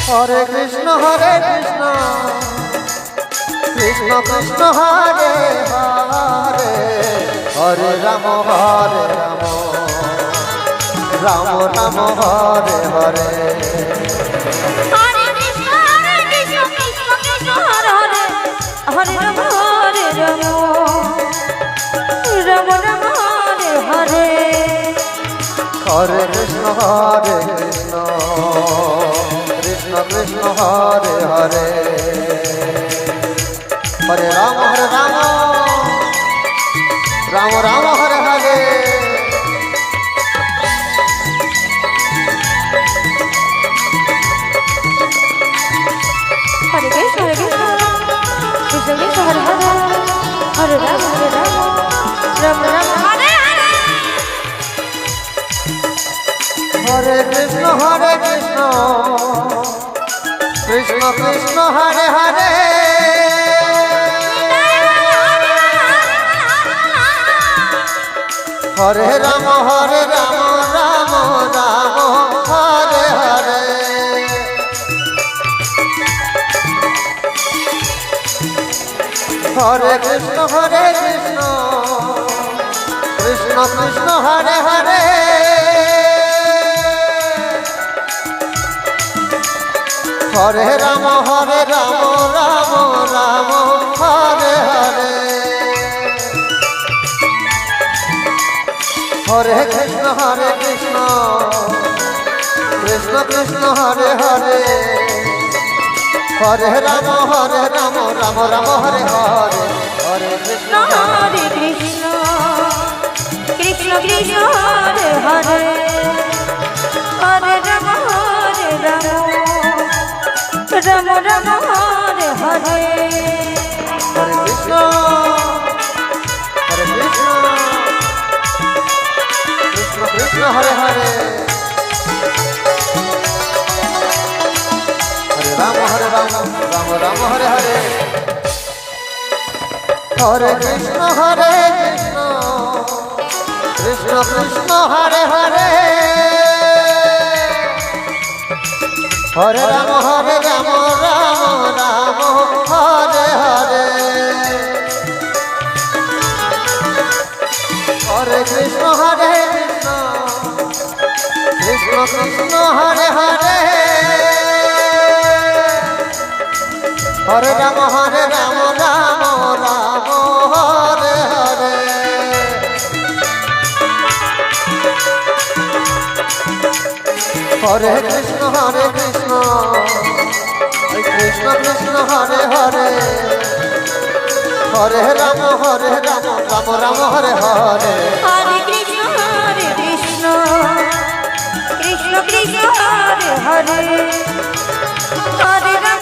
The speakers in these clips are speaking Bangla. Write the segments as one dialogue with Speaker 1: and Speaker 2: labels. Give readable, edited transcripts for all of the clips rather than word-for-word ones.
Speaker 1: হরে কৃষ্ণ কৃষ্ণ কৃষ্ণ হরে হরে হরে রাম রাম রাম হরে হরে
Speaker 2: হরে রাম রাম রাম হরে হরে
Speaker 1: হরে কৃষ্ণ কৃষ্ণ কৃষ্ণ হরে হরে হরে রাম রাম রাম হরে হরে
Speaker 2: হরে কৃষ্ণ কৃষ্ণ কৃষ্ণ হরে হরে হরে রাম রাম রাম হরে হরে
Speaker 1: হরে কৃষ্ণ কৃষ্ণ কৃষ্ণ হরে হরে হরে রাম রাম রাম হরে হরে হরে কৃষ্ণ কৃষ্ণ কৃষ্ণ হরে হরে হরে রাম রাম রাম হরে হরে হরে কৃষ্ণ কৃষ্ণ কৃষ্ণ হরে হরে হরে রাম রাম রাম হরে হরে হরে কৃষ্ণ
Speaker 2: কৃষ্ণ কৃষ্ণ হরে হরে হরে রাম রাম রাম হরে হরে
Speaker 1: হরে কৃষ্ণ কৃষ্ণ কৃষ্ণ হরে হরে হরে রাম রাম রাম হরে হরে হরে কৃষ্ণ কৃষ্ণ কৃষ্ণ হরে হরে হরে রাম রাম রাম হরে হরে হরে কৃষ্ণ কৃষ্ণ কৃষ্ণ হরে হরে হরে রাম রাম রাম হরে হরে হরে কৃষ্ণ কৃষ্ণ কৃষ্ণ হরে হরে হরে রাম রাম রাম হরে হরে
Speaker 2: হরে কৃষ্ণ কৃষ্ণ কৃষ্ণ হরে হরে হরে রাম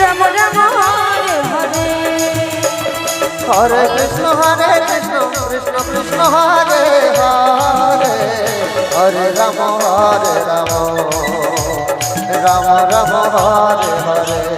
Speaker 2: রাম রাম হরে হরে
Speaker 1: হরে কৃষ্ণ কৃষ্ণ কৃষ্ণ হরে হরে হরে রাম রাম রাম রাম হরে হরে